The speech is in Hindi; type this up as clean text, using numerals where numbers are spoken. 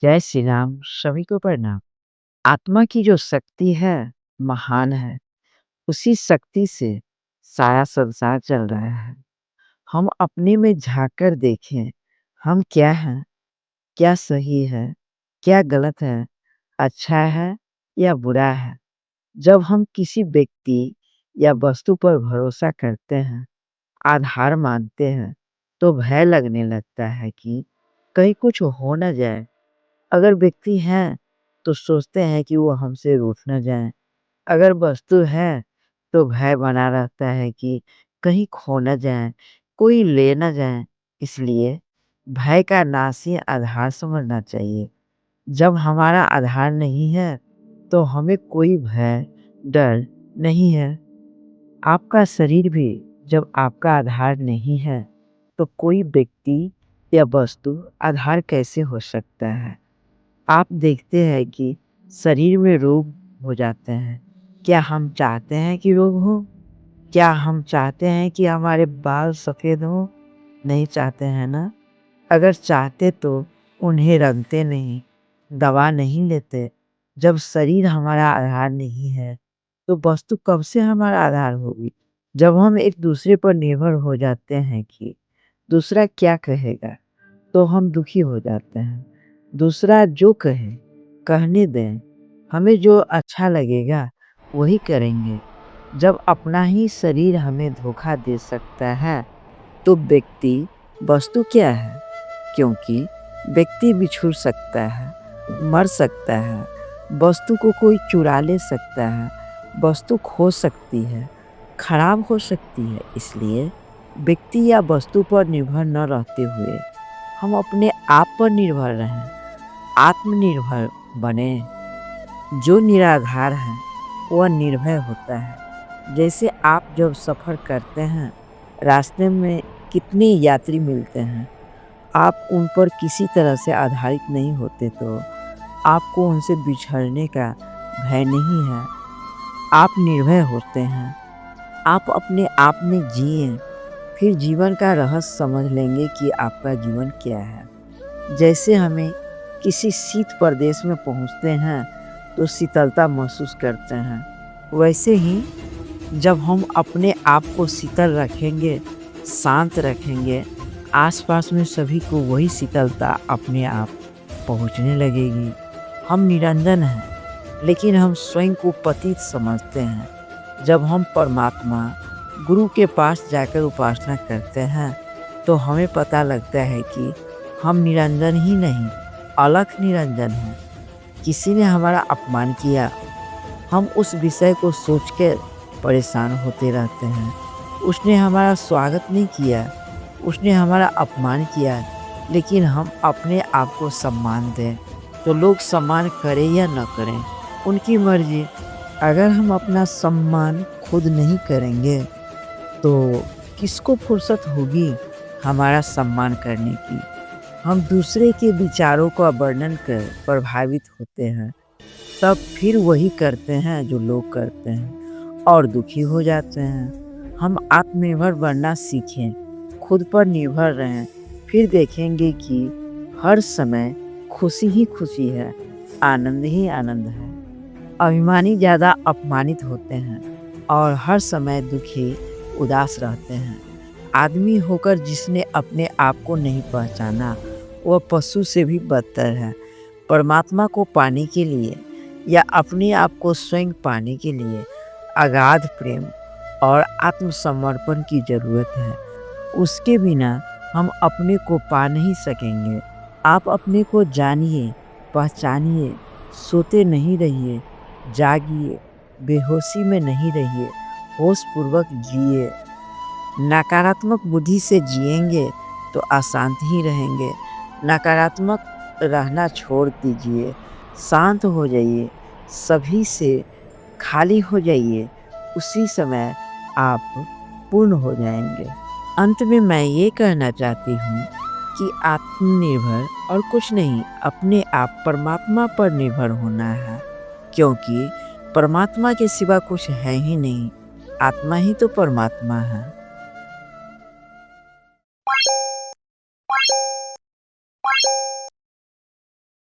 जय श्री राम, सभी को प्रणाम। आत्मा की जो शक्ति है, महान है। उसी शक्ति से सारा संसार चल रहा है। हम अपने में झाँक कर देखें, हम क्या हैं? क्या सही है? क्या गलत है? अच्छा है या बुरा है? जब हम किसी व्यक्ति या वस्तु पर भरोसा करते हैं, आधार मानते हैं, तो भय लगने लगता है कि कहीं कुछ हो ना जाए। अगर व्यक्ति हैं, तो सोचते हैं कि वो हमसे रूठ ना जाएँ। अगर वस्तु है, तो भय बना रहता है कि कहीं खो ना जाए, कोई ले ना जाए। इसलिए भय का नाश ही आधार समझना चाहिए। जब हमारा आधार नहीं है, तो हमें कोई भय, डर नहीं है। आपका शरीर भी जब आपका आधार नहीं है, तो कोई व्यक्ति या वस्तु आधार कैसे हो सकता है? आप देखते हैं कि शरीर में रोग हो जाते हैं। क्या हम चाहते हैं कि रोग हो? क्या हम चाहते हैं कि हमारे बाल सफ़ेद हों? नहीं चाहते हैं ना? अगर चाहते तो उन्हें रंगते नहीं, दवा नहीं लेते। जब शरीर हमारा आधार नहीं है, तो वस्तु कब से हमारा आधार होगी? जब हम एक दूसरे पर निर्भर हो जाते हैं कि दूसरा क्या कहेगा, तो हम दुखी हो जाते हैं। दूसरा जो कहे, कहने दें। हमें जो अच्छा लगेगा, वही करेंगे। जब अपना ही शरीर हमें धोखा दे सकता है, तो व्यक्ति, वस्तु क्या है? क्योंकि व्यक्ति बिछुड़ सकता है, मर सकता है, वस्तु को कोई चुरा ले सकता है, वस्तु खो सकती है, खराब हो सकती है। इसलिए व्यक्ति या वस्तु पर निर्भर न रहते हुए हम अपने आप पर निर्भर रहें, आत्मनिर्भर बने। जो निराधार है, वह निर्भय होता है। जैसे आप जब सफ़र करते हैं, रास्ते में कितने यात्री मिलते हैं, आप उन पर किसी तरह से आधारित नहीं होते, तो आपको उनसे बिछड़ने का भय नहीं है। आप निर्भय होते हैं। आप अपने आप में जिएँ, फिर जीवन का रहस्य समझ लेंगे कि आपका जीवन क्या है। जैसे हमें किसी शीत प्रदेश में पहुँचते हैं, तो शीतलता महसूस करते हैं। वैसे ही जब हम अपने आप को शीतल रखेंगे, शांत रखेंगे, आसपास में सभी को वही शीतलता अपने आप पहुँचने लगेगी। हम निरंजन हैं, लेकिन हम स्वयं को पतित समझते हैं। जब हम परमात्मा, गुरु के पास जाकर उपासना करते हैं, तो हमें पता लगता है कि हम निरंजन ही नहीं, अलख निरंजन हैं। किसी ने हमारा अपमान किया, हम उस विषय को सोच कर परेशान होते रहते हैं। उसने हमारा स्वागत नहीं किया, उसने हमारा अपमान किया, लेकिन हम अपने आप को सम्मान दें। तो लोग सम्मान करें या न करें, उनकी मर्जी। अगर हम अपना सम्मान खुद नहीं करेंगे, तो किसको फुर्सत होगी हमारा सम्मान करने की? हम दूसरे के विचारों का वर्णन कर प्रभावित होते हैं, तब फिर वही करते हैं जो लोग करते हैं और दुखी हो जाते हैं। हम आत्मनिर्भर बनना सीखें, खुद पर निर्भर रहें, फिर देखेंगे कि हर समय खुशी ही खुशी है, आनंद ही आनंद है। अभिमानी ज़्यादा अपमानित होते हैं और हर समय दुखी, उदास रहते हैं। आदमी होकर जिसने अपने आप को नहीं पहचाना, वह पशु से भी बदतर है। परमात्मा को पाने के लिए या अपने आप को स्वयं पाने के लिए अगाध प्रेम और आत्मसमर्पण की ज़रूरत है। उसके बिना हम अपने को पा नहीं सकेंगे। आप अपने को जानिए, पहचानिए, सोते नहीं रहिए, जागिए, बेहोशी में नहीं रहिए, होशपूर्वक जिए। नकारात्मक बुद्धि से जिएंगे तो अशांत ही रहेंगे। नकारात्मक रहना छोड़ दीजिए, शांत हो जाइए, सभी से खाली हो जाइए। उसी समय आप पूर्ण हो जाएंगे। अंत में मैं ये कहना चाहती हूँ कि आत्मनिर्भर और कुछ नहीं, अपने आप परमात्मा पर निर्भर होना है, क्योंकि परमात्मा के सिवा कुछ है ही नहीं। आत्मा ही तो परमात्मा है।